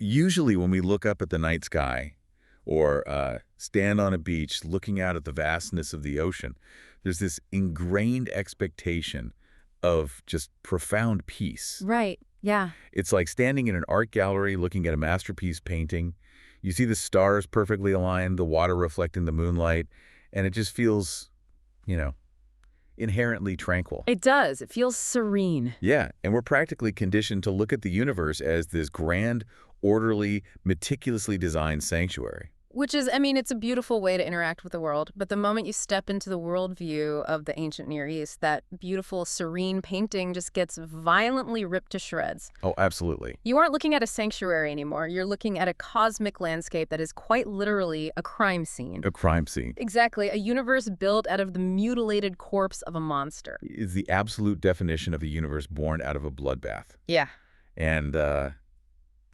Usually when we look up at the night sky or stand on a beach looking out at the vastness of the ocean, there's this ingrained expectation of just profound peace. Right. Yeah. It's like standing in an art gallery looking at a masterpiece painting. You see the stars perfectly aligned, the water reflecting the moonlight, and it just feels, you know, inherently tranquil. It does. It feels serene. Yeah, and we're practically conditioned to look at the universe as this grand, orderly, meticulously designed sanctuary. Which is, I mean, it's a beautiful way to interact with the world. But the moment you step into the worldview of the ancient Near East, that beautiful, serene painting just gets violently ripped to shreds. Oh, absolutely. You aren't looking at a sanctuary anymore. You're looking at a cosmic landscape that is quite literally a crime scene. A crime scene. Exactly. A universe built out of the mutilated corpse of a monster. Is the absolute definition of a universe born out of a bloodbath. Yeah. And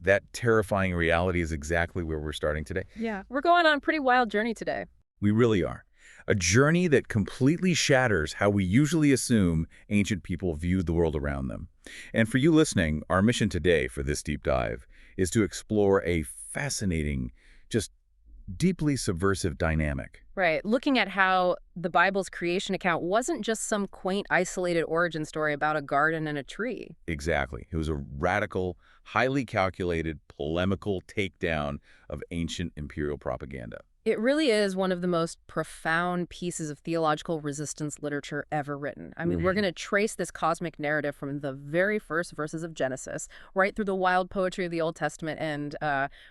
that terrifying reality is exactly where we're starting today. Yeah. We're going on a pretty wild journey today. We really are. A journey that completely shatters how we usually assume ancient people viewed the world around them. And for you listening, our mission today for this deep dive is to explore a fascinating, just deeply subversive dynamic. Right. Looking at how the Bible's creation account wasn't just some quaint, isolated origin story about a garden and a tree. Exactly. It was a radical, highly calculated, polemical takedown of ancient imperial propaganda. It really is one of the most profound pieces of theological resistance literature ever written. I mean, we're going to trace this cosmic narrative from the very first verses of Genesis, right through the wild poetry of the Old Testament, and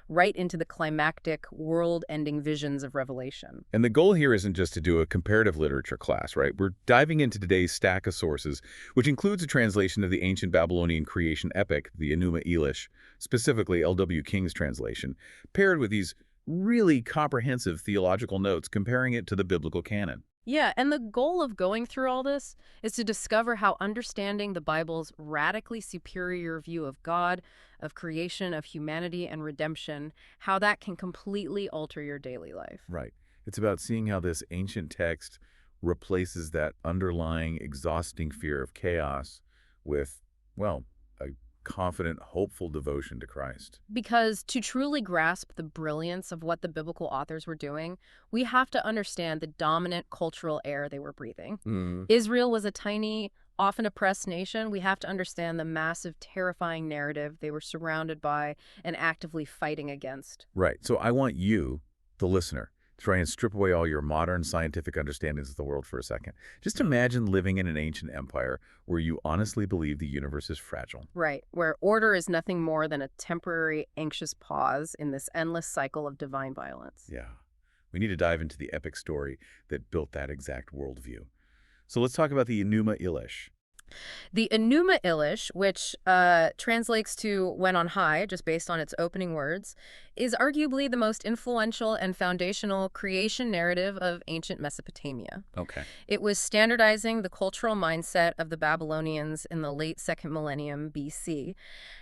right into the climactic, world-ending visions of Revelation. And the goal here isn't just to do a comparative literature class, right? We're diving into today's stack of sources, which includes a translation of the ancient Babylonian creation epic, the Enuma Elish, specifically L.W. King's translation, paired with these really comprehensive theological notes comparing it to the biblical canon. Yeah, and the goal of going through all this is to discover how understanding the Bible's radically superior view of God, of creation, of humanity, and redemption, how that can completely alter your daily life. Right. It's about seeing how this ancient text replaces that underlying, exhausting fear of chaos with, well, a confident, hopeful devotion to Christ. Because to truly grasp the brilliance of what the biblical authors were doing, we have to understand the dominant cultural air they were breathing. Israel was a tiny, often oppressed nation. We have to understand the massive, terrifying narrative they were surrounded by and actively fighting against. Right. So I want you, the listener, try and strip away all your modern scientific understandings of the world for a second. Just imagine living in an ancient empire where you honestly believe the universe is fragile. Right, where order is nothing more than a temporary, anxious pause in this endless cycle of divine violence. Yeah. We need to dive into the epic story that built that exact worldview. So let's talk about the Enuma Elish. The Enuma Elish, which translates to when on high, just based on its opening words, is arguably the most influential and foundational creation narrative of ancient Mesopotamia. Okay. It was standardizing the cultural mindset of the Babylonians in the late 2nd millennium BC.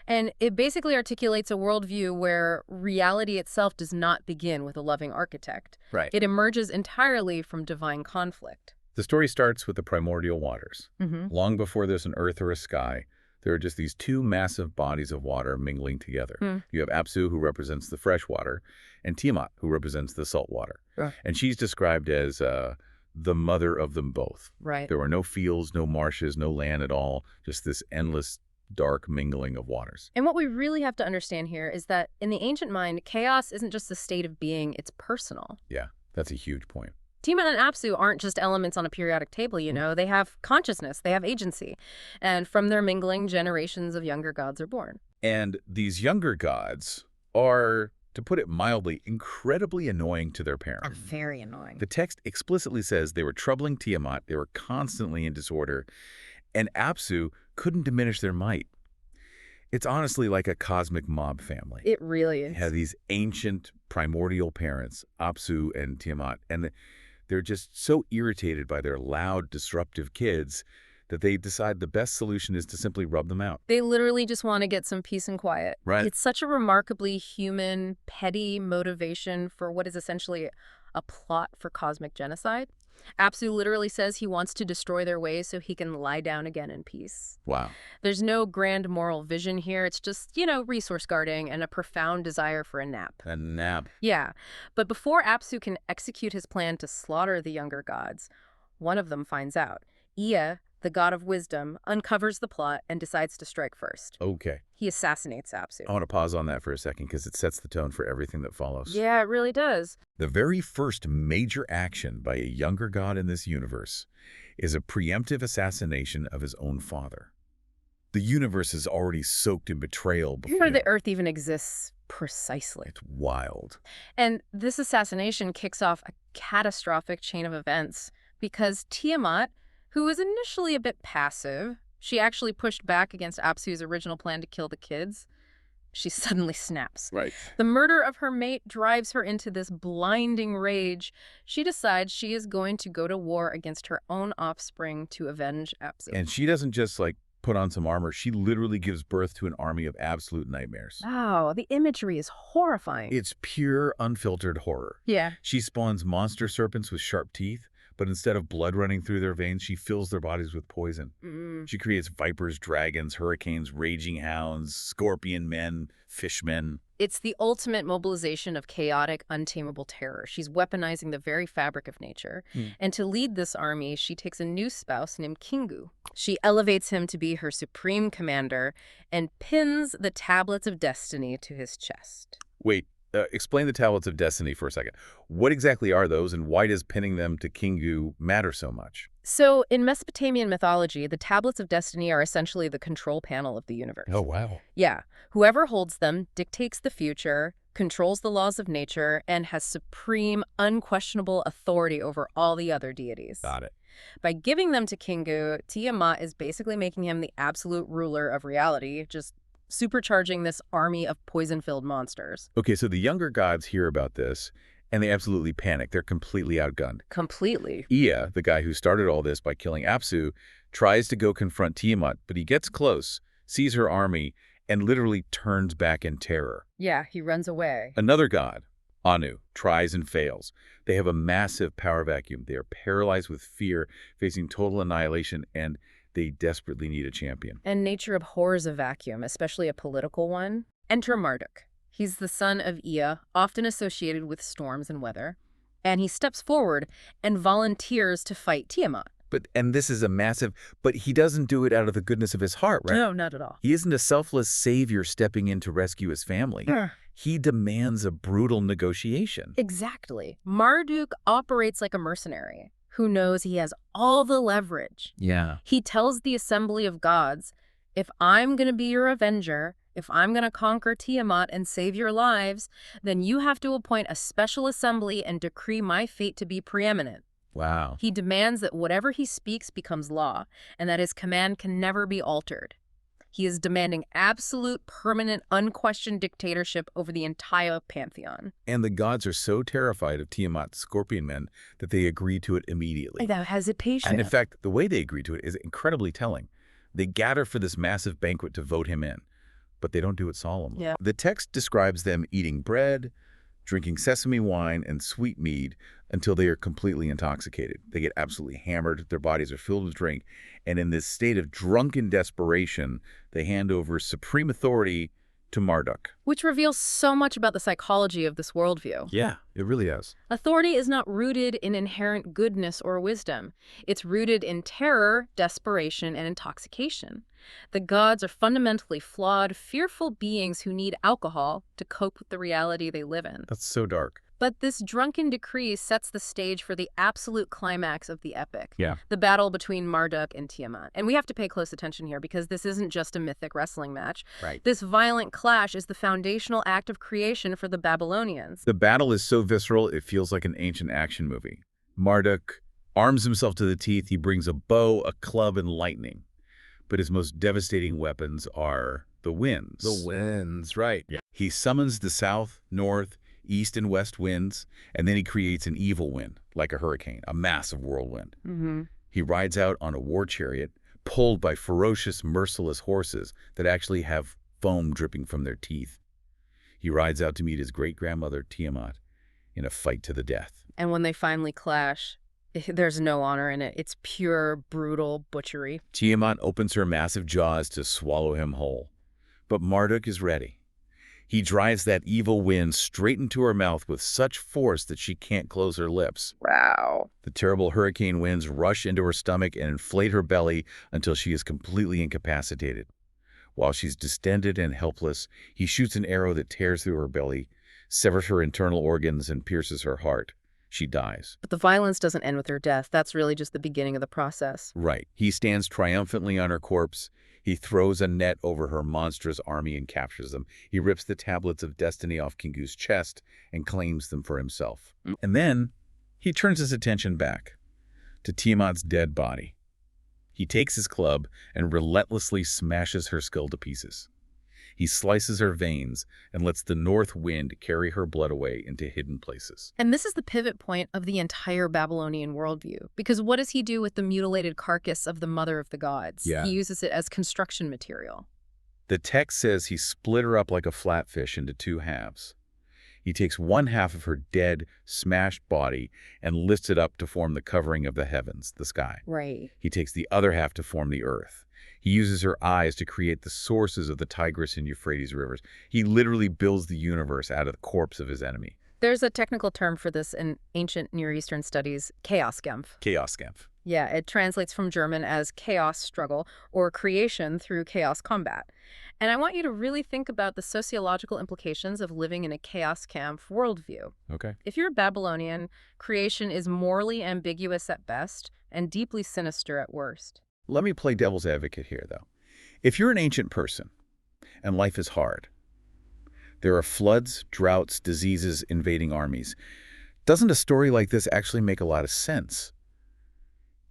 And it basically articulates a worldview where reality itself does not begin with a loving architect. Right. It emerges entirely from divine conflict. The story starts with the primordial waters. Long before there's an earth or a sky, there are just these two massive bodies of water mingling together. You have Apsu, who represents the fresh water, and Tiamat, who represents the salt water. And she's described as the mother of them both. Right. There were no fields, no marshes, no land at all, just this endless, dark mingling of waters. And what we really have to understand here is that in the ancient mind, chaos isn't just a state of being, it's personal. Yeah, that's a huge point. Tiamat and Apsu aren't just elements on a periodic table, you know. They have consciousness, they have agency. And from their mingling, generations of younger gods are born. And these younger gods are, to put it mildly, incredibly annoying to their parents. Very annoying. The text explicitly says they were troubling Tiamat, they were constantly in disorder, and Apsu couldn't diminish their might. It's honestly like a cosmic mob family. It really is. You have these ancient primordial parents, Apsu and Tiamat, and they're just so irritated by their loud, disruptive kids that they decide the best solution is to simply rub them out. They literally just want to get some peace and quiet. Right. It's such a remarkably human, petty motivation for what is essentially a plot for cosmic genocide. Apsu literally says he wants to destroy their ways so he can lie down again in peace. Wow. There's no grand moral vision here. It's just, resource guarding and a profound desire for a nap. A nap. Yeah. But before Apsu can execute his plan to slaughter the younger gods, one of them finds out. Ea, the god of wisdom, uncovers the plot and decides to strike first. Okay. He assassinates Apsu. I want to pause on that for a second because it sets the tone for everything that follows. Yeah, it really does. The very first major action by a younger god in this universe is a preemptive assassination of his own father. The universe is already soaked in betrayal before The Earth even exists precisely. It's wild. And this assassination kicks off a catastrophic chain of events because Tiamat, who was initially a bit passive, she actually pushed back against Apsu's original plan to kill the kids. She suddenly snaps. Right. The murder of her mate drives her into this blinding rage. She decides she is going to go to war against her own offspring to avenge Apsu. And she doesn't just, put on some armor. She literally gives birth to an army of absolute nightmares. Wow, the imagery is horrifying. It's pure, unfiltered horror. Yeah. She spawns monster serpents with sharp teeth, but instead of blood running through their veins, she fills their bodies with poison. She creates vipers, dragons, hurricanes, raging hounds, scorpion men, fishmen. It's the ultimate mobilization of chaotic, untamable terror. She's weaponizing the very fabric of nature. And to lead this army, she takes a new spouse named Kingu. She elevates him to be her supreme commander and pins the tablets of destiny to his chest. Wait, explain the tablets of destiny for a second. What exactly are those, and why does pinning them to Kingu matter so much? So, in Mesopotamian mythology, the tablets of destiny are essentially the control panel of the universe. Oh, wow. Yeah. Whoever holds them dictates the future, controls the laws of nature, and has supreme, unquestionable authority over all the other deities. Got it. By giving them to Kingu, Tiamat is basically making him the absolute ruler of reality, just supercharging this army of poison-filled monsters. Okay, so the younger gods hear about this, and they absolutely panic. They're completely outgunned. Completely. Ea, the guy who started all this by killing Apsu, tries to go confront Tiamat, but he gets close, sees her army, and literally turns back in terror. Yeah, he runs away. Another god, Anu, tries and fails. They have a massive power vacuum. They are paralyzed with fear, facing total annihilation, and they desperately need a champion. And nature abhors a vacuum, especially a political one. Enter Marduk. He's the son of Ea, often associated with storms and weather. And he steps forward and volunteers to fight Tiamat. And this is a massive, but he doesn't do it out of the goodness of his heart, right? No, not at all. He isn't a selfless savior stepping in to rescue his family. He demands a brutal negotiation. Exactly. Marduk operates like a mercenary who knows he has all the leverage. Yeah. He tells the assembly of gods, if I'm going to be your avenger, if I'm going to conquer Tiamat and save your lives, then you have to appoint a special assembly and decree my fate to be preeminent. Wow. He demands that whatever he speaks becomes law, and that his command can never be altered. He is demanding absolute, permanent, unquestioned dictatorship over the entire pantheon. And the gods are so terrified of Tiamat's scorpion men that they agree to it immediately. Without hesitation. And in fact, the way they agree to it is incredibly telling. They gather for this massive banquet to vote him in, but they don't do it solemnly. Yeah. The text describes them eating bread, drinking sesame wine and sweet mead until they are completely intoxicated. They get absolutely hammered, their bodies are filled with drink, and in this state of drunken desperation, they hand over supreme authority to Marduk. Which reveals so much about the psychology of this worldview. Yeah, it really is. Authority is not rooted in inherent goodness or wisdom. It's rooted in terror, desperation, and intoxication. The gods are fundamentally flawed, fearful beings who need alcohol to cope with the reality they live in. That's so dark. But this drunken decree sets the stage for the absolute climax of the epic. Yeah. The battle between Marduk and Tiamat. And we have to pay close attention here because this isn't just a mythic wrestling match. Right. This violent clash is the foundational act of creation for the Babylonians. The battle is so visceral, it feels like an ancient action movie. Marduk arms himself to the teeth. He brings a bow, a club, and lightning. But his most devastating weapons are the winds. The winds, right. Yeah. He summons the south, north, east, and west winds, and then he creates an evil wind, like a hurricane, a massive whirlwind. He rides out on a war chariot, pulled by ferocious, merciless horses that actually have foam dripping from their teeth. He rides out to meet his great-grandmother, Tiamat, in a fight to the death. And when they finally clash, There's no honor in it. It's pure, brutal butchery. Tiamat opens her massive jaws to swallow him whole. But Marduk is ready. He drives that evil wind straight into her mouth with such force that she can't close her lips. Wow. The terrible hurricane winds rush into her stomach and inflate her belly until she is completely incapacitated. While she's distended and helpless, he shoots an arrow that tears through her belly, severs her internal organs, and pierces her heart. She dies. But the violence doesn't end with her death. That's really just the beginning of the process. Right. He stands triumphantly on her corpse. He throws a net over her monstrous army and captures them. He rips the tablets of destiny off Kingu's chest and claims them for himself. And then he turns his attention back to Tiamat's dead body. He takes his club and relentlessly smashes her skull to pieces. He slices her veins and lets the north wind carry her blood away into hidden places. And this is the pivot point of the entire Babylonian worldview. Because what does he do with the mutilated carcass of the mother of the gods? Yeah. He uses it as construction material. The text says he split her up like a flatfish into two halves. He takes one half of her dead, smashed body and lifts it up to form the covering of the heavens, the sky. Right. He takes the other half to form the earth. He uses her eyes to create the sources of the Tigris and Euphrates rivers. He literally builds the universe out of the corpse of his enemy. There's a technical term for this in ancient Near Eastern studies, Chaoskampf. Chaoskampf. Yeah, it translates from German as chaos struggle or creation through chaos combat. And I want you to really think about the sociological implications of living in a Chaoskampf worldview. Okay. If you're a Babylonian, creation is morally ambiguous at best and deeply sinister at worst. Let me play devil's advocate here, though. If you're an ancient person and life is hard, there are floods, droughts, diseases, invading armies, doesn't a story like this actually make a lot of sense?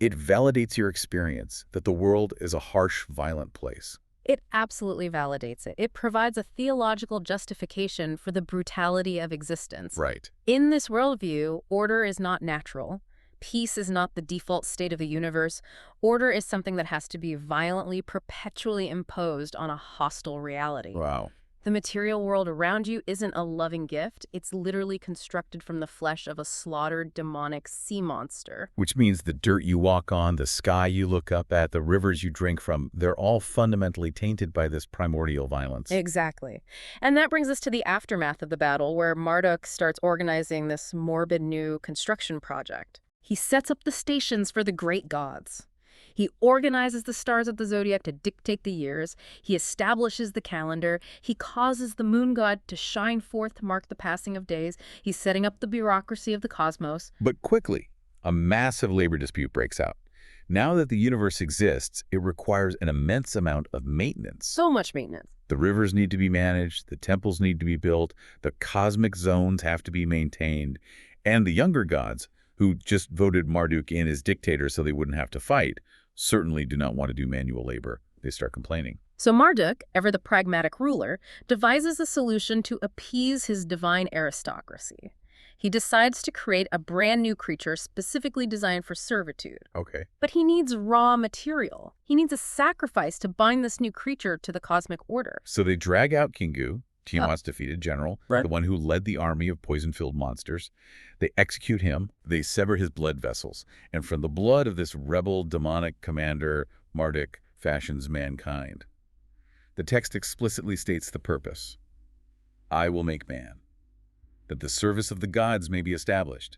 It validates your experience that the world is a harsh, violent place. It absolutely validates it. It provides a theological justification for the brutality of existence. Right. In this worldview, order is not natural. Peace is not the default state of the universe. Order is something that has to be violently, perpetually imposed on a hostile reality. Wow. The material world around you isn't a loving gift. It's literally constructed from the flesh of a slaughtered, demonic sea monster. Which means the dirt you walk on, the sky you look up at, the rivers you drink from, they're all fundamentally tainted by this primordial violence. Exactly. And that brings us to the aftermath of the battle, where Marduk starts organizing this morbid new construction project. He sets up the stations for the great gods. He organizes the stars of the zodiac to dictate the years. He establishes the calendar. He causes the moon god to shine forth to mark the passing of days. He's setting up the bureaucracy of the cosmos. But quickly, a massive labor dispute breaks out. Now that the universe exists, it requires an immense amount of maintenance. So much maintenance. The rivers need to be managed, the temples need to be built, the cosmic zones have to be maintained, and the younger gods, who just voted Marduk in as dictator so they wouldn't have to fight, certainly do not want to do manual labor. They start complaining. So Marduk, ever the pragmatic ruler, devises a solution to appease his divine aristocracy. He decides to create a brand new creature specifically designed for servitude. Okay. But he needs raw material. He needs a sacrifice to bind this new creature to the cosmic order. So they drag out Kingu, Tiamat's defeated general, Right. the one who led the army of poison-filled monsters. They execute him, they sever his blood vessels, and from the blood of this rebel demonic commander, Marduk fashions mankind. The text explicitly states the purpose. I will make man, that the service of the gods may be established,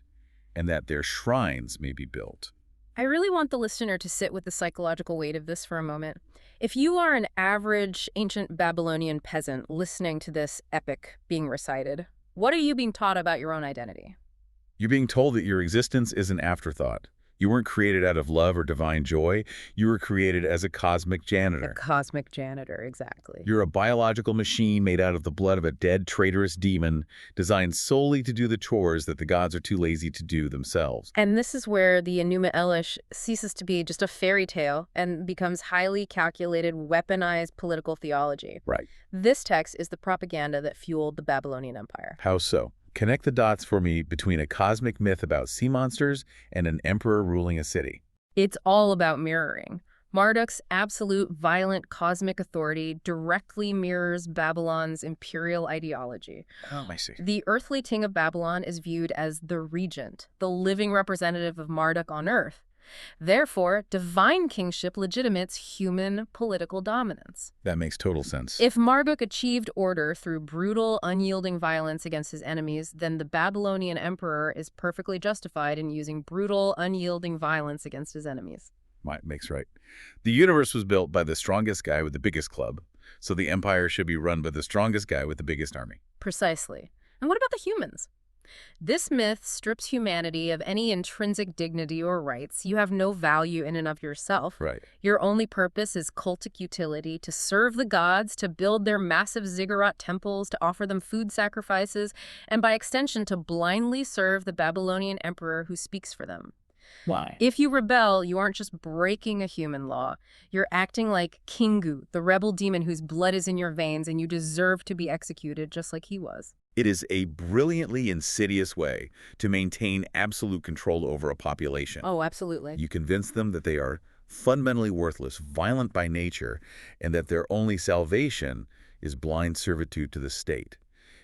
and that their shrines may be built. I really want the listener to sit with the psychological weight of this for a moment. If you are an average ancient Babylonian peasant listening to this epic being recited, what are you being taught about your own identity? You're being told that your existence is an afterthought. You weren't created out of love or divine joy. You were created as a cosmic janitor. A cosmic janitor, exactly. You're a biological machine made out of the blood of a dead, traitorous demon, designed solely to do the chores that the gods are too lazy to do themselves. And this is where the Enuma Elish ceases to be just a fairy tale and becomes highly calculated, weaponized political theology. Right. This text is the propaganda that fueled the Babylonian Empire. How so? Connect the dots for me between a cosmic myth about sea monsters and an emperor ruling a city. It's all about mirroring. Marduk's absolute violent cosmic authority directly mirrors Babylon's imperial ideology. Oh, I see. The earthly king of Babylon is viewed as the regent, the living representative of Marduk on earth. Therefore, divine kingship legitimates human political dominance. That makes total sense. If Marduk achieved order through brutal, unyielding violence against his enemies, then the Babylonian emperor is perfectly justified in using brutal, unyielding violence against his enemies. Makes right. The universe was built by the strongest guy with the biggest club, so the empire should be run by the strongest guy with the biggest army. Precisely. And what about the humans? This myth strips humanity of any intrinsic dignity or rights. You have no value in and of yourself. Right. Your only purpose is cultic utility, to serve the gods, to build their massive ziggurat temples, to offer them food sacrifices, and by extension to blindly serve the Babylonian emperor who speaks for them. Why? If you rebel, you aren't just breaking a human law. You're acting like Kingu, the rebel demon whose blood is in your veins, and you deserve to be executed just like he was. It is a brilliantly insidious way to maintain absolute control over a population. Oh, absolutely. You convince them that they are fundamentally worthless, violent by nature, and that their only salvation is blind servitude to the state.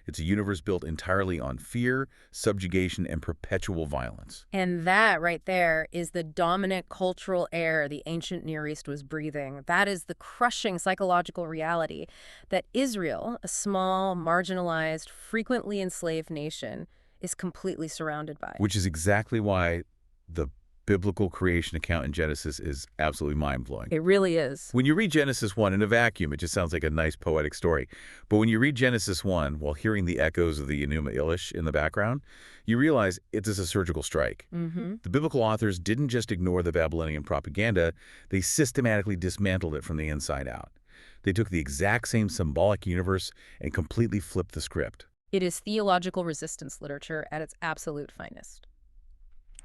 It's a universe built entirely on fear, subjugation, and perpetual violence. And that right there is the dominant cultural air the ancient Near East was breathing. That is the crushing psychological reality that Israel, a small, marginalized, frequently enslaved nation, is completely surrounded by. Which is exactly why the biblical creation account in Genesis is absolutely mind-blowing. It really is. When you read Genesis 1 in a vacuum, it just sounds like a nice poetic story. But when you read Genesis 1 while hearing the echoes of the Enuma Elish in the background, you realize it is a surgical strike. The biblical authors didn't just ignore the Babylonian propaganda, they systematically dismantled it from the inside out. They took the exact same symbolic universe and completely flipped the script. It is theological resistance literature at its absolute finest.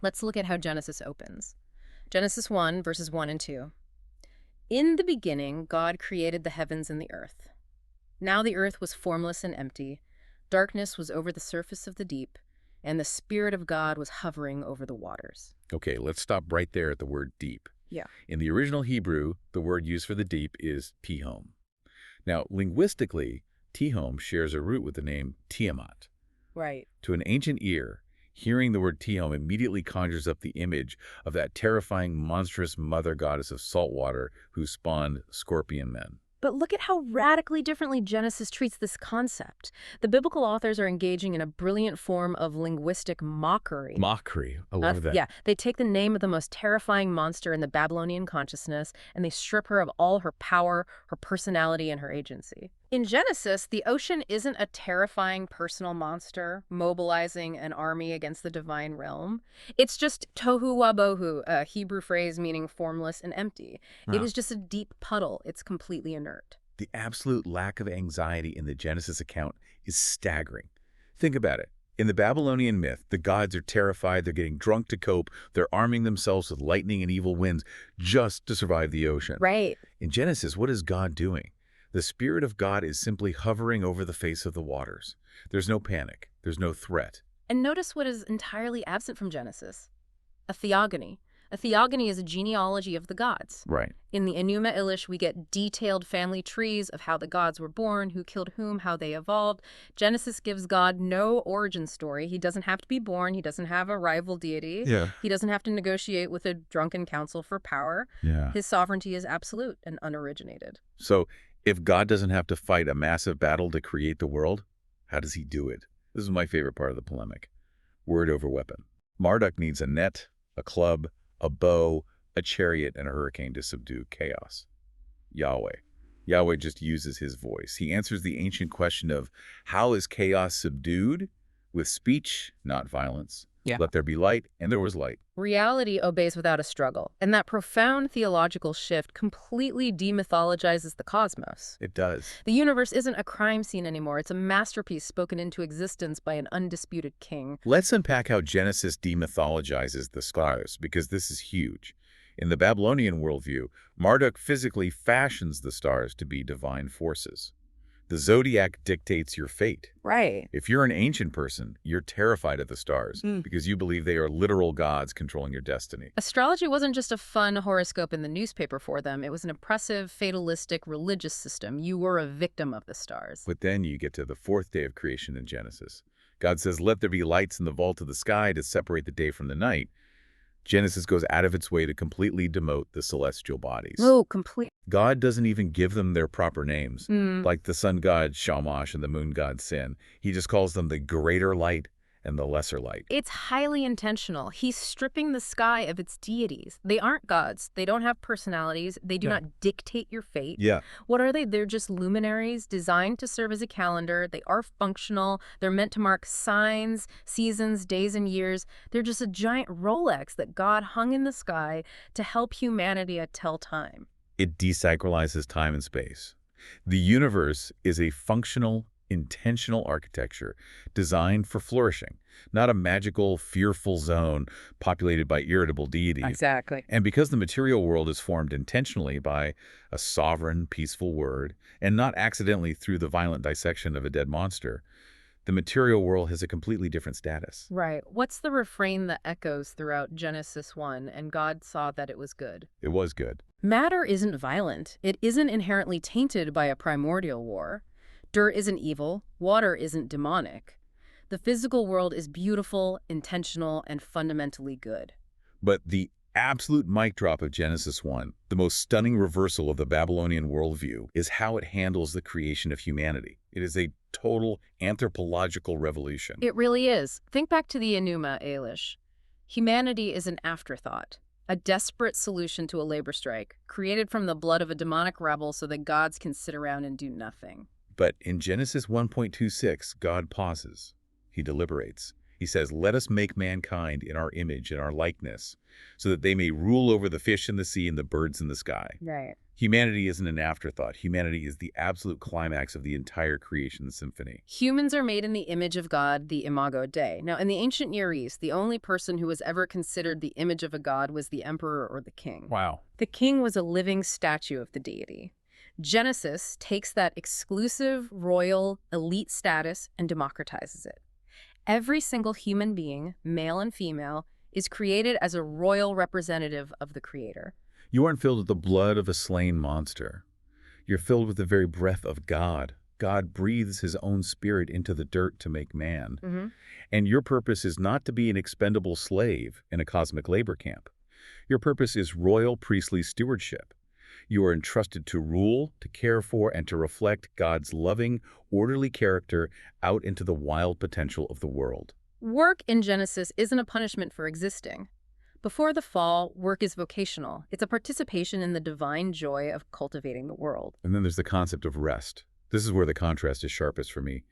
Let's look at how Genesis opens. Genesis 1, verses 1 and 2. In the beginning, God created the heavens and the earth. Now the earth was formless and empty. Darkness was over the surface of the deep, and the Spirit of God was hovering over the waters. Okay, let's stop right there at the word deep. Yeah. In the original Hebrew, the word used for the deep is tihom. Now, linguistically, tihom shares a root with the name Tiamat. Right. To an ancient ear, hearing the word Tihom immediately conjures up the image of that terrifying, monstrous mother goddess of salt water who spawned scorpion men. But look at how radically differently Genesis treats this concept. The biblical authors are engaging in a brilliant form of linguistic mockery. Mockery. I love that. Yeah, they take the name of the most terrifying monster in the Babylonian consciousness, and they strip her of all her power, her personality, and her agency. In Genesis, the ocean isn't a terrifying personal monster mobilizing an army against the divine realm. It's just tohu wabohu, a Hebrew phrase meaning formless and empty. It is just a deep puddle. It's completely inert. The absolute lack of anxiety in the Genesis account is staggering. Think about it. In the Babylonian myth, the gods are terrified, they're getting drunk to cope, they're arming themselves with lightning and evil winds just to survive the ocean. Right. In Genesis, what is God doing? The Spirit of God is simply hovering over the face of the waters. There's no panic. There's no threat. And notice what is entirely absent from Genesis. A theogony. A theogony is a genealogy of the gods. Right. In the Enuma Elish, we get detailed family trees of how the gods were born, who killed whom, how they evolved. Genesis gives God no origin story. He doesn't have to be born. He doesn't have a rival deity. Yeah. He doesn't have to negotiate with a drunken council for power. Yeah. His sovereignty is absolute and unoriginated. So, if God doesn't have to fight a massive battle to create the world, how does he do it? This is my favorite part of the polemic. Word over weapon. Marduk needs a net, a club, a bow, a chariot, and a hurricane to subdue chaos. Yahweh just uses his voice. He answers the ancient question of how is chaos subdued? With speech, not violence. Yeah. Let there be light, and there was light. Reality obeys without a struggle, and that profound theological shift completely demythologizes the cosmos. It does. The universe isn't a crime scene anymore. It's a masterpiece spoken into existence by an undisputed king. Let's unpack how Genesis demythologizes the stars, because this is huge. In the Babylonian worldview, Marduk physically fashions the stars to be divine forces. The zodiac dictates your fate. Right. If you're an ancient person, you're terrified of the stars because you believe they are literal gods controlling your destiny. Astrology wasn't just a fun horoscope in the newspaper for them. It was an oppressive, fatalistic religious system. You were a victim of the stars. But then you get to the fourth day of creation in Genesis. God says, "Let there be lights in the vault of the sky to separate the day from the night." Genesis goes out of its way to completely demote the celestial bodies. Oh, complete. God doesn't even give them their proper names, like the sun god Shamash and the moon god Sin. He just calls them the greater light and the lesser light. It's highly intentional. He's stripping the sky of its deities. They aren't gods. They don't have personalities. They do not dictate your fate. Yeah. What are they? They're just luminaries designed to serve as a calendar. They are functional. They're meant to mark signs, seasons, days, and years. They're just a giant Rolex that God hung in the sky to help humanity tell time. It desacralizes time and space. The universe is a functional, intentional architecture designed for flourishing, not a magical, fearful zone populated by irritable deities. Exactly. And because the material world is formed intentionally by a sovereign, peaceful word, and not accidentally through the violent dissection of a dead monster, the material world has a completely different status. Right. What's the refrain that echoes throughout Genesis 1? And God saw that it was good. It was good. Matter isn't violent. It isn't inherently tainted by a primordial war. Dirt isn't evil. Water isn't demonic. The physical world is beautiful, intentional, and fundamentally good. But the absolute mic drop of Genesis 1, the most stunning reversal of the Babylonian worldview, is how it handles the creation of humanity. It is a total anthropological revolution. It really is. Think back to the Enuma Elish. Humanity is an afterthought, a desperate solution to a labor strike, created from the blood of a demonic rebel so that gods can sit around and do nothing. But in Genesis 1.26, God pauses. He deliberates. He says, "Let us make mankind in our image and our likeness, so that they may rule over the fish in the sea and the birds in the sky." Right. Humanity isn't an afterthought. Humanity is the absolute climax of the entire creation symphony. Humans are made in the image of God, the imago Dei. Now, in the ancient Near East, the only person who was ever considered the image of a god was the emperor or the king. Wow. The king was a living statue of the deity. Genesis takes that exclusive, royal, elite status and democratizes it. Every single human being, male and female, is created as a royal representative of the Creator. You aren't filled with the blood of a slain monster. You're filled with the very breath of God. God breathes his own spirit into the dirt to make man. And your purpose is not to be an expendable slave in a cosmic labor camp. Your purpose is royal priestly stewardship. You are entrusted to rule, to care for, and to reflect God's loving, orderly character out into the wild potential of the world. Work in Genesis isn't a punishment for existing. Before the fall, work is vocational. It's a participation in the divine joy of cultivating the world. And then there's the concept of rest. This is where the contrast is sharpest for me.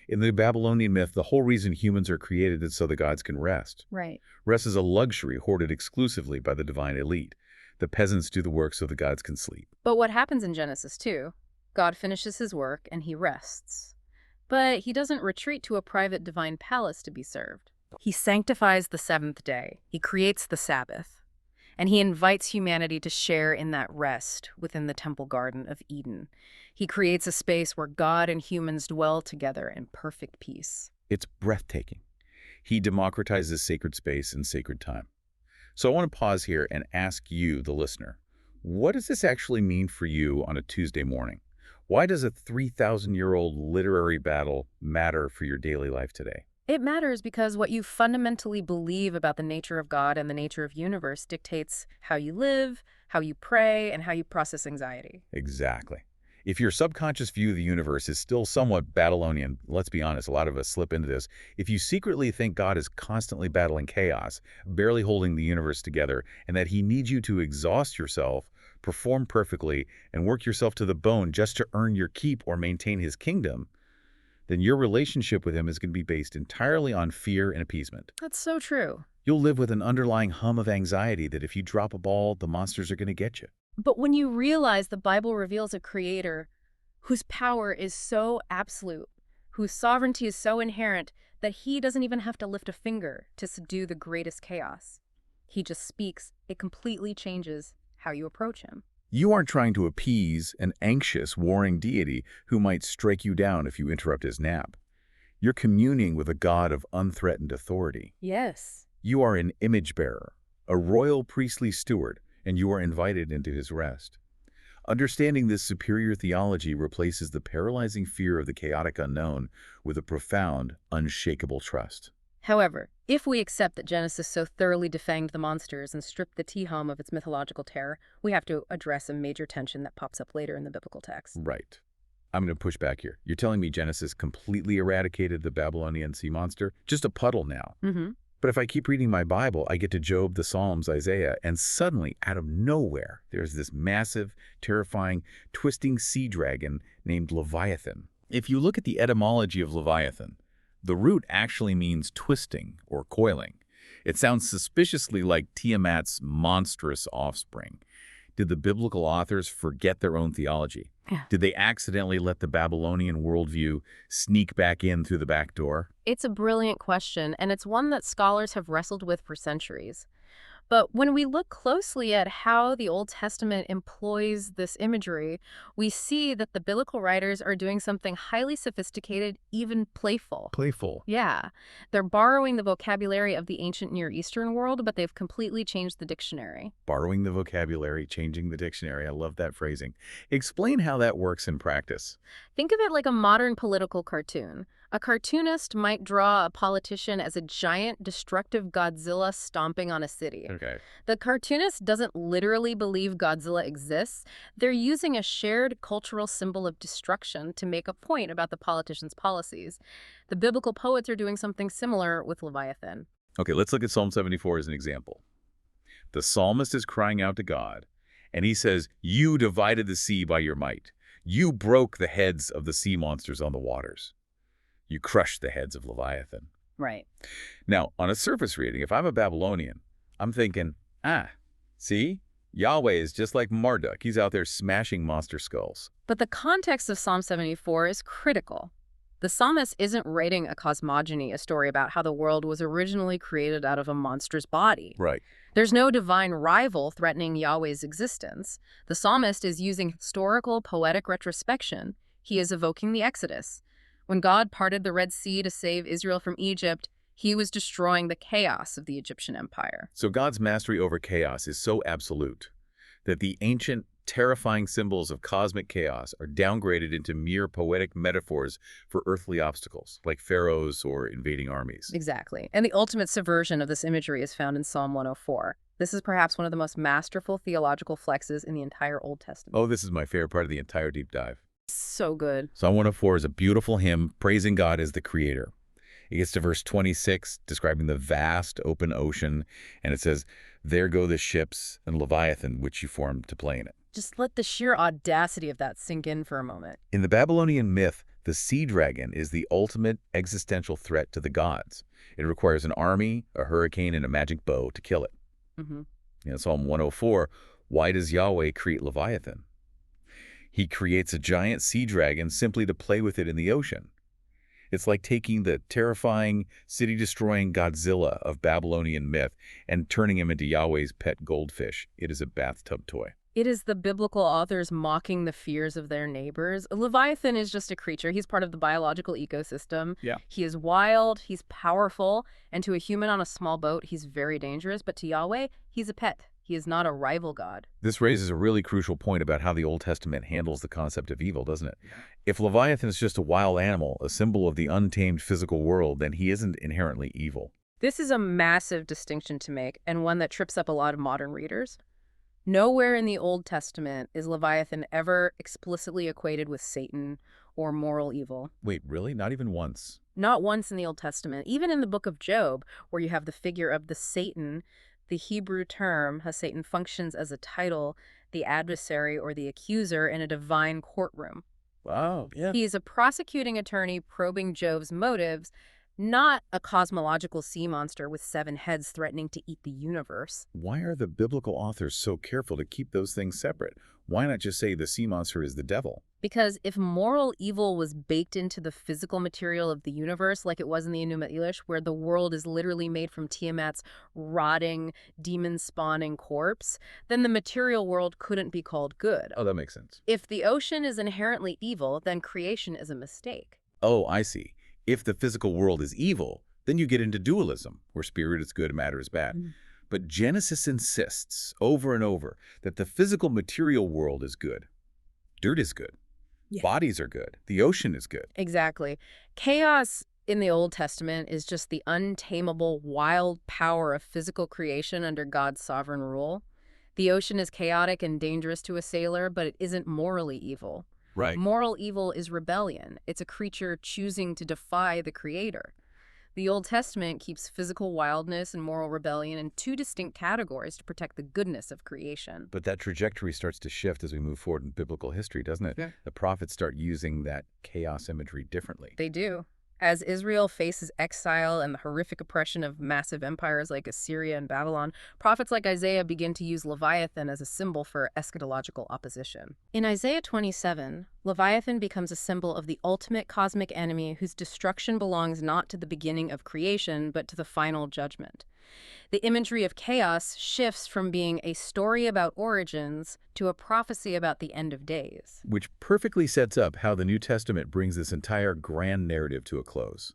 In the Babylonian myth, the whole reason humans are created is so the gods can rest. Right. Rest is a luxury hoarded exclusively by the divine elite. The peasants do the work so the gods can sleep. But what happens in Genesis 2? God finishes his work and he rests. But he doesn't retreat to a private divine palace to be served. He sanctifies the seventh day. He creates the Sabbath. And he invites humanity to share in that rest within the temple garden of Eden. He creates a space where God and humans dwell together in perfect peace. It's breathtaking. He democratizes sacred space and sacred time. So I want to pause here and ask you, the listener, what does this actually mean for you on a Tuesday morning? Why does a 3,000-year-old literary battle matter for your daily life today? It matters because what you fundamentally believe about the nature of God and the nature of the universe dictates how you live, how you pray, and how you process anxiety. Exactly. If your subconscious view of the universe is still somewhat Babylonian, let's be honest, a lot of us slip into this. If you secretly think God is constantly battling chaos, barely holding the universe together, and that he needs you to exhaust yourself, perform perfectly, and work yourself to the bone just to earn your keep or maintain his kingdom, then your relationship with him is going to be based entirely on fear and appeasement. That's so true. You'll live with an underlying hum of anxiety that if you drop a ball, the monsters are going to get you. But when you realize the Bible reveals a creator whose power is so absolute, whose sovereignty is so inherent, that he doesn't even have to lift a finger to subdue the greatest chaos. He just speaks. It completely changes how you approach him. You aren't trying to appease an anxious, warring deity who might strike you down if you interrupt his nap. You're communing with a god of unthreatened authority. Yes. You are an image bearer, a royal priestly steward, and you are invited into his rest. Understanding this superior theology replaces the paralyzing fear of the chaotic unknown with a profound, unshakable trust. However, if we accept that Genesis so thoroughly defanged the monsters and stripped the T-home of its mythological terror, we have to address a major tension that pops up later in the biblical text. Right. I'm going to push back here. You're telling me Genesis completely eradicated the Babylonian sea monster? Just a puddle now. Mm-hmm. But if I keep reading my Bible, I get to Job, the Psalms, Isaiah, and suddenly, out of nowhere, there's this massive, terrifying, twisting sea dragon named Leviathan. If you look at the etymology of Leviathan, the root actually means twisting or coiling. It sounds suspiciously like Tiamat's monstrous offspring. Did the biblical authors forget their own theology? Yeah. Did they accidentally let the Babylonian worldview sneak back in through the back door? It's a brilliant question, and it's one that scholars have wrestled with for centuries. But when we look closely at how the Old Testament employs this imagery, we see that the biblical writers are doing something highly sophisticated, even playful. Playful. Yeah. They're borrowing the vocabulary of the ancient Near Eastern world, but they've completely changed the dictionary. Borrowing the vocabulary, changing the dictionary. I love that phrasing. Explain how that works in practice. Think of it like a modern political cartoon. A cartoonist might draw a politician as a giant, destructive Godzilla stomping on a city. Okay. The cartoonist doesn't literally believe Godzilla exists. They're using a shared cultural symbol of destruction to make a point about the politician's policies. The biblical poets are doing something similar with Leviathan. Okay, let's look at Psalm 74 as an example. The psalmist is crying out to God, and he says, "You divided the sea by your might. You broke the heads of the sea monsters on the waters. You crushed the heads of Leviathan." Right. Now, on a surface reading, if I'm a Babylonian, I'm thinking, see? Yahweh is just like Marduk. He's out there smashing monster skulls. But the context of Psalm 74 is critical. The psalmist isn't writing a cosmogony, a story about how the world was originally created out of a monster's body. Right. There's no divine rival threatening Yahweh's existence. The psalmist is using historical, poetic retrospection. He is evoking the Exodus. When God parted the Red Sea to save Israel from Egypt, he was destroying the chaos of the Egyptian empire. So God's mastery over chaos is so absolute that the ancient, terrifying symbols of cosmic chaos are downgraded into mere poetic metaphors for earthly obstacles, like pharaohs or invading armies. Exactly. And the ultimate subversion of this imagery is found in Psalm 104. This is perhaps one of the most masterful theological flexes in the entire Old Testament. Oh, this is my favorite part of the entire deep dive. So good. Psalm 104 is a beautiful hymn praising God as the creator. It gets to verse 26, describing the vast open ocean, and it says, "There go the ships and Leviathan, which you formed to play in it." Just let the sheer audacity of that sink in for a moment. In the Babylonian myth, the sea dragon is the ultimate existential threat to the gods. It requires an army, a hurricane, and a magic bow to kill it. Mm-hmm. In Psalm 104, why does Yahweh create Leviathan? He creates a giant sea dragon simply to play with it in the ocean. It's like taking the terrifying, city-destroying Godzilla of Babylonian myth and turning him into Yahweh's pet goldfish. It is a bathtub toy. It is the biblical authors mocking the fears of their neighbors. Leviathan is just a creature. He's part of the biological ecosystem. Yeah. He is wild, he's powerful, and to a human on a small boat, he's very dangerous. But to Yahweh, he's a pet. He is not a rival god. This raises a really crucial point about how the Old Testament handles the concept of evil, doesn't it? Yeah. If Leviathan is just a wild animal, a symbol of the untamed physical world, then he isn't inherently evil. This is a massive distinction to make, and one that trips up a lot of modern readers. Nowhere in the Old Testament is Leviathan ever explicitly equated with Satan or moral evil. Wait, really? Not even once? Not once in the Old Testament. Even in the book of Job, where you have the figure of the Satan, the Hebrew term, how Satan functions as a title, the adversary or the accuser in a divine courtroom. Wow, yeah. He is a prosecuting attorney probing Job's motives, not a cosmological sea monster with 7 heads threatening to eat the universe. Why are the biblical authors so careful to keep those things separate? Why not just say the sea monster is the devil? Because if moral evil was baked into the physical material of the universe, like it was in the Enuma Elish, where the world is literally made from Tiamat's rotting, demon-spawning corpse, then the material world couldn't be called good. Oh, that makes sense. If the ocean is inherently evil, then creation is a mistake. Oh, I see. If the physical world is evil, then you get into dualism, where spirit is good and matter is bad. But Genesis insists over and over that the physical material world is good. Dirt is good. Yeah. Bodies are good. The ocean is good. Exactly. Chaos in the Old Testament is just the untamable, wild power of physical creation under God's sovereign rule. The ocean is chaotic and dangerous to a sailor, but it isn't morally evil. Right. Moral evil is rebellion. It's a creature choosing to defy the Creator. The Old Testament keeps physical wildness and moral rebellion in 2 distinct categories to protect the goodness of creation. But that trajectory starts to shift as we move forward in biblical history, doesn't it? Yeah. The prophets start using that chaos imagery differently. They do. As Israel faces exile and the horrific oppression of massive empires like Assyria and Babylon, prophets like Isaiah begin to use Leviathan as a symbol for eschatological opposition. In Isaiah 27, Leviathan becomes a symbol of the ultimate cosmic enemy whose destruction belongs not to the beginning of creation, but to the final judgment. The imagery of chaos shifts from being a story about origins to a prophecy about the end of days. Which perfectly sets up how the New Testament brings this entire grand narrative to a close.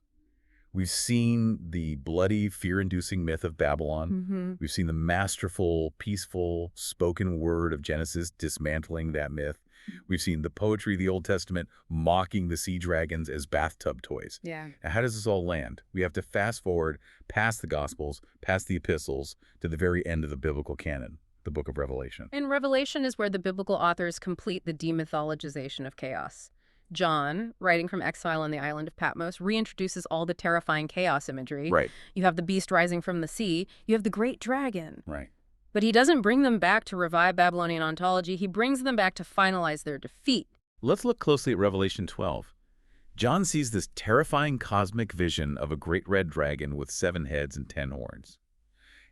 We've seen the bloody, fear-inducing myth of Babylon. We've seen the masterful, peaceful, spoken word of Genesis dismantling that myth. We've seen the poetry of the Old Testament mocking the sea dragons as bathtub toys. Yeah. Now, how does this all land? We have to fast forward past the Gospels, past the epistles, to the very end of the biblical canon, the book of Revelation. And Revelation is where the biblical authors complete the demythologization of chaos. John, writing from exile on the island of Patmos, reintroduces all the terrifying chaos imagery. Right. You have the beast rising from the sea. You have the great dragon. Right. But he doesn't bring them back to revive Babylonian ontology. He brings them back to finalize their defeat. Let's look closely at Revelation 12. John sees this terrifying cosmic vision of a great red dragon with 7 heads and 10 horns.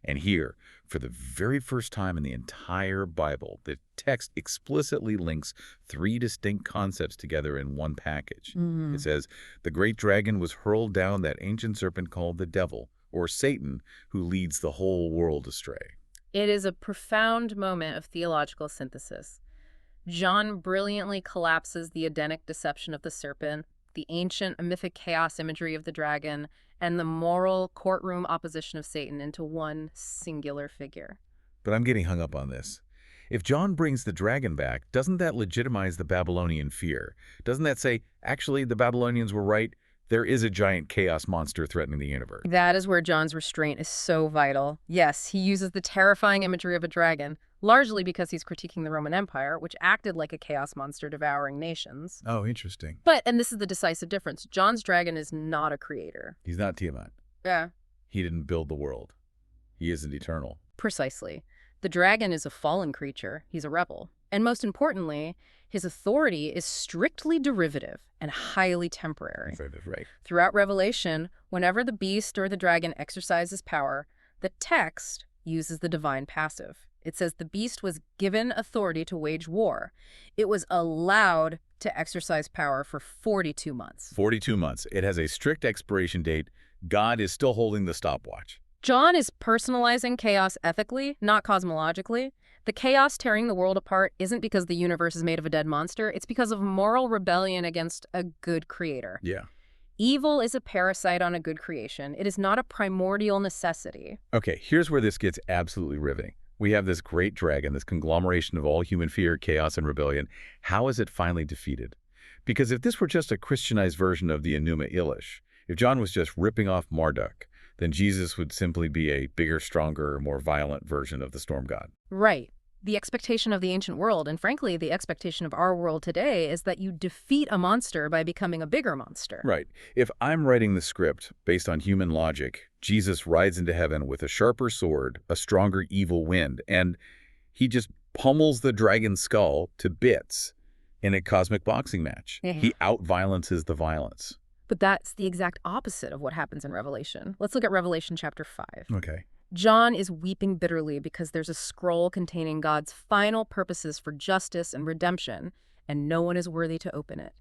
And here, for the very first time in the entire Bible, the text explicitly links 3 distinct concepts together in one package. It says, the great dragon was hurled down, that ancient serpent called the devil, or Satan, who leads the whole world astray. It is a profound moment of theological synthesis. John brilliantly collapses the Edenic deception of the serpent, the ancient mythic chaos imagery of the dragon, and the moral courtroom opposition of Satan into one singular figure. But I'm getting hung up on this. If John brings the dragon back, doesn't that legitimize the Babylonian fear? Doesn't that say, actually, the Babylonians were right? There is a giant chaos monster threatening the universe. That is where John's restraint is so vital. Yes, he uses the terrifying imagery of a dragon, largely because he's critiquing the Roman Empire, which acted like a chaos monster devouring nations. Oh, interesting. But, and this is the decisive difference, John's dragon is not a creator. He's not Tiamat. Yeah. He didn't build the world. He isn't eternal. Precisely. The dragon is a fallen creature. He's a rebel. And most importantly, his authority is strictly derivative and highly temporary. Right. Throughout Revelation, whenever the beast or the dragon exercises power, the text uses the divine passive. It says the beast was given authority to wage war. It was allowed to exercise power for 42 months. 42 months. It has a strict expiration date. God is still holding the stopwatch. John is personalizing chaos ethically, not cosmologically. The chaos tearing the world apart isn't because the universe is made of a dead monster. It's because of moral rebellion against a good creator. Yeah. Evil is a parasite on a good creation. It is not a primordial necessity. Okay, here's where this gets absolutely riveting. We have this great dragon, this conglomeration of all human fear, chaos, and rebellion. How is it finally defeated? Because if this were just a Christianized version of the Enuma Elish, if John was just ripping off Marduk, then Jesus would simply be a bigger, stronger, more violent version of the storm god. Right. The expectation of the ancient world, and frankly, the expectation of our world today, is that you defeat a monster by becoming a bigger monster. Right. If I'm writing the script based on human logic, Jesus rides into heaven with a sharper sword, a stronger evil wind, and he just pummels the dragon's skull to bits in a cosmic boxing match. Yeah. He out-violences the violence. But that's the exact opposite of what happens in Revelation. Let's look at Revelation chapter 5. Okay. John is weeping bitterly because there's a scroll containing God's final purposes for justice and redemption, and no one is worthy to open it.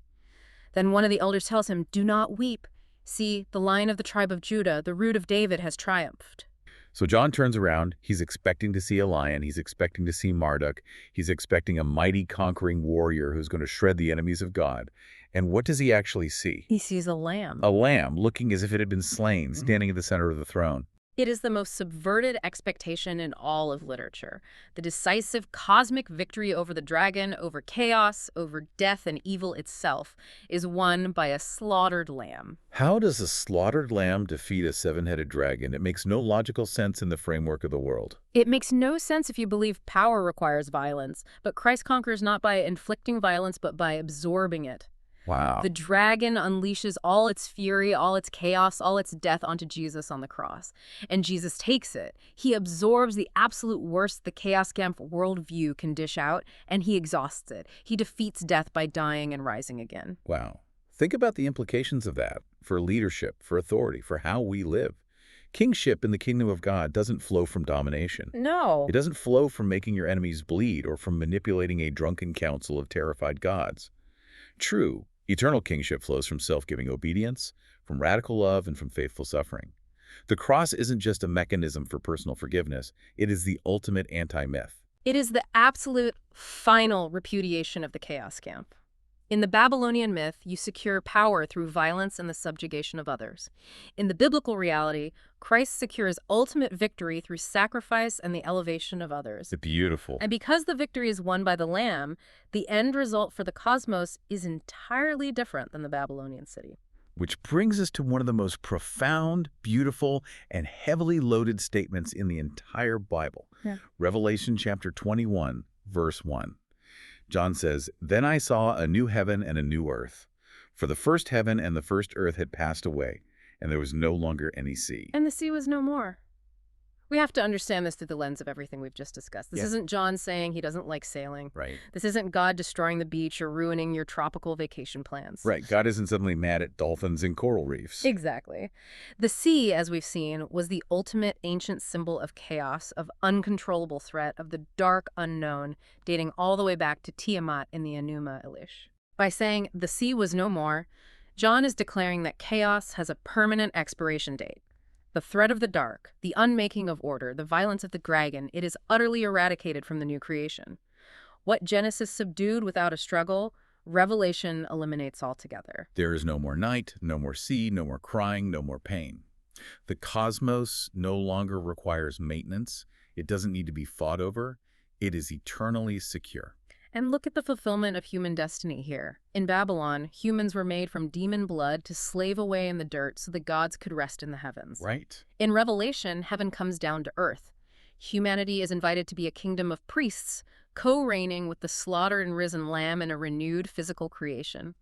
Then one of the elders tells him, "Do not weep. See, the Lion of the tribe of Judah, the Root of David, has triumphed." So John turns around. He's expecting to see a lion. He's expecting to see Marduk. He's expecting a mighty conquering warrior who's going to shred the enemies of God. And what does he actually see? He sees a lamb. A lamb looking as if it had been slain, standing at the center of the throne. It is the most subverted expectation in all of literature. The decisive cosmic victory over the dragon, over chaos, over death and evil itself, is won by a slaughtered lamb. How does a slaughtered lamb defeat a seven-headed dragon? It makes no logical sense in the framework of the world. It makes no sense if you believe power requires violence, but Christ conquers not by inflicting violence, but by absorbing it. Wow. The dragon unleashes all its fury, all its chaos, all its death onto Jesus on the cross. And Jesus takes it. He absorbs the absolute worst the chaos camp worldview can dish out, and he exhausts it. He defeats death by dying and rising again. Wow. Think about the implications of that for leadership, for authority, for how we live. Kingship in the kingdom of God doesn't flow from domination. No. It doesn't flow from making your enemies bleed or from manipulating a drunken council of terrified gods. True, eternal kingship flows from self-giving obedience, from radical love, and from faithful suffering. The cross isn't just a mechanism for personal forgiveness. It is the ultimate anti-myth. It is the absolute final repudiation of the chaos camp. In the Babylonian myth, you secure power through violence and the subjugation of others. In the biblical reality, Christ secures ultimate victory through sacrifice and the elevation of others. Beautiful. And because the victory is won by the Lamb, the end result for the cosmos is entirely different than the Babylonian city. Which brings us to one of the most profound, beautiful, and heavily loaded statements in the entire Bible. Revelation chapter 21, verse 1. John says, "Then I saw a new heaven and a new earth. For the first heaven and the first earth had passed away, and there was no longer any sea." And the sea was no more. We have to understand this through the lens of everything we've just discussed. This isn't John saying he doesn't like sailing. Right. This isn't God destroying the beach or ruining your tropical vacation plans. Right. God isn't suddenly mad at dolphins and coral reefs. Exactly. The sea, as we've seen, was the ultimate ancient symbol of chaos, of uncontrollable threat, of the dark unknown, dating all the way back to Tiamat in the Enuma Elish. By saying the sea was no more, John is declaring that chaos has a permanent expiration date. The threat of the dark, the unmaking of order, the violence of the dragon, it is utterly eradicated from the new creation. What Genesis subdued without a struggle, Revelation eliminates altogether. There is no more night, no more sea, no more crying, no more pain. The cosmos no longer requires maintenance. It doesn't need to be fought over. It is eternally secure. And look at the fulfillment of human destiny here. In Babylon, humans were made from demon blood to slave away in the dirt so the gods could rest in the heavens. Right. In Revelation, heaven comes down to earth. Humanity is invited to be a kingdom of priests, co-reigning with the slaughtered and risen lamb in a renewed physical creation.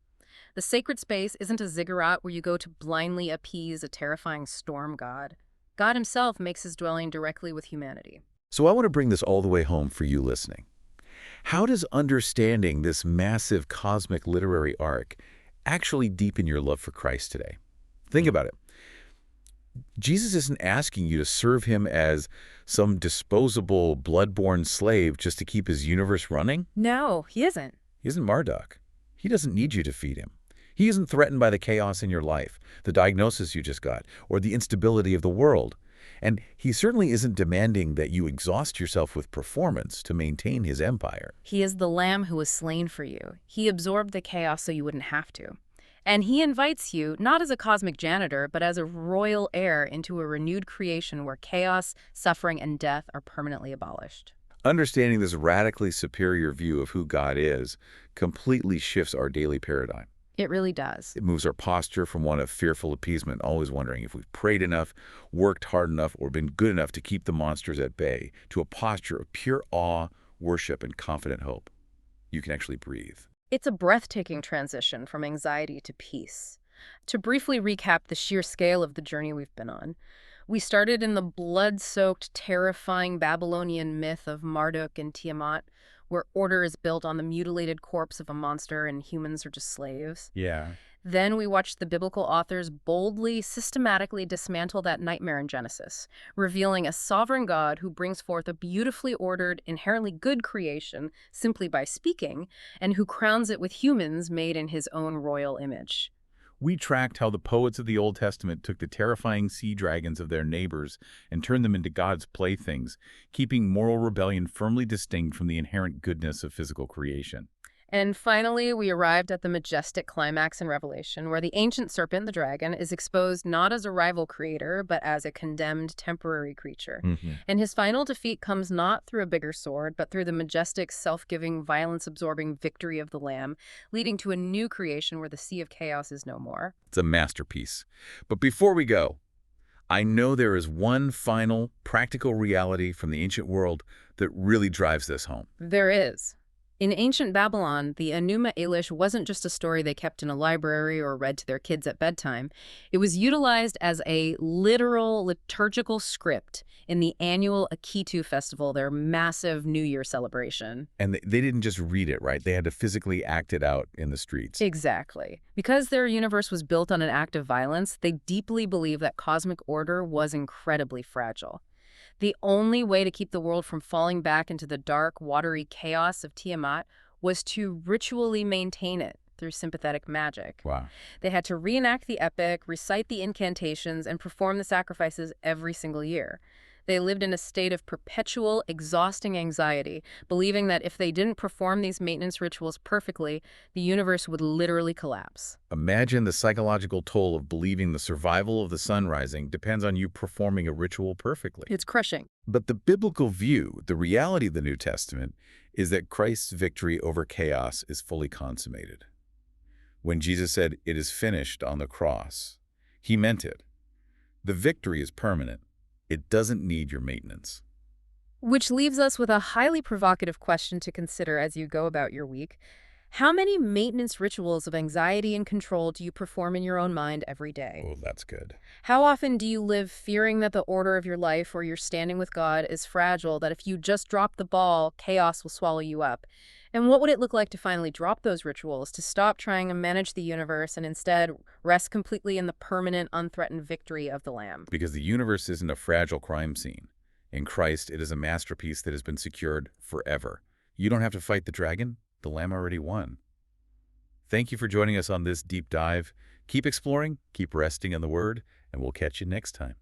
The sacred space isn't a ziggurat where you go to blindly appease a terrifying storm god. God himself makes his dwelling directly with humanity. So I want to bring this all the way home for you listening. How does understanding this massive cosmic literary arc actually deepen your love for Christ today? Think about it. Jesus isn't asking you to serve him as some disposable, blood-borne slave just to keep his universe running. No, he isn't. He isn't Marduk. He doesn't need you to feed him. He isn't threatened by the chaos in your life, the diagnosis you just got, or the instability of the world. And he certainly isn't demanding that you exhaust yourself with performance to maintain his empire. He is the lamb who was slain for you. He absorbed the chaos so you wouldn't have to. And he invites you, not as a cosmic janitor, but as a royal heir into a renewed creation where chaos, suffering, and death are permanently abolished. Understanding this radically superior view of who God is completely shifts our daily paradigm. It really does. It moves our posture from one of fearful appeasement, always wondering if we've prayed enough, worked hard enough, or been good enough to keep the monsters at bay, to a posture of pure awe, worship, and confident hope. You can actually breathe. It's a breathtaking transition from anxiety to peace. To briefly recap the sheer scale of the journey we've been on, we started in the blood-soaked, terrifying Babylonian myth of Marduk and Tiamat, where order is built on the mutilated corpse of a monster and humans are just slaves. Yeah. Then we watch the biblical authors boldly, systematically dismantle that nightmare in Genesis, revealing a sovereign God who brings forth a beautifully ordered, inherently good creation simply by speaking, and who crowns it with humans made in his own royal image. We tracked how the poets of the Old Testament took the terrifying sea dragons of their neighbors and turned them into God's playthings, keeping moral rebellion firmly distinct from the inherent goodness of physical creation. And finally, we arrived at the majestic climax in Revelation, where the ancient serpent, the dragon, is exposed not as a rival creator, but as a condemned temporary creature. And his final defeat comes not through a bigger sword, but through the majestic, self-giving, violence-absorbing victory of the Lamb, leading to a new creation where the sea of chaos is no more. It's a masterpiece. But before we go, I know there is one final, practical reality from the ancient world that really drives this home. There is. In ancient Babylon, the Enuma Elish wasn't just a story they kept in a library or read to their kids at bedtime. It was utilized as a literal liturgical script in the annual Akitu festival, their massive New Year celebration. And they didn't just read it, right? They had to physically act it out in the streets. Exactly. Because their universe was built on an act of violence, they deeply believed that cosmic order was incredibly fragile. The only way to keep the world from falling back into the dark, watery chaos of Tiamat was to ritually maintain it through sympathetic magic. Wow. They had to reenact the epic, recite the incantations, and perform the sacrifices every single year. They lived in a state of perpetual, exhausting anxiety, believing that if they didn't perform these maintenance rituals perfectly, the universe would literally collapse. Imagine the psychological toll of believing the survival of the sun rising depends on you performing a ritual perfectly. It's crushing. But the biblical view, the reality of the New Testament, is that Christ's victory over chaos is fully consummated. When Jesus said, "It is finished" on the cross, he meant it. The victory is permanent. It doesn't need your maintenance. Which leaves us with a highly provocative question to consider as you go about your week. How many maintenance rituals of anxiety and control do you perform in your own mind every day? Oh, that's good. How often do you live fearing that the order of your life or your standing with God is fragile, that if you just drop the ball, chaos will swallow you up? And what would it look like to finally drop those rituals, to stop trying to manage the universe and instead rest completely in the permanent, unthreatened victory of the Lamb? Because the universe isn't a fragile crime scene. In Christ, it is a masterpiece that has been secured forever. You don't have to fight the dragon. The Lamb already won. Thank you for joining us on this deep dive. Keep exploring, keep resting in the Word, and we'll catch you next time.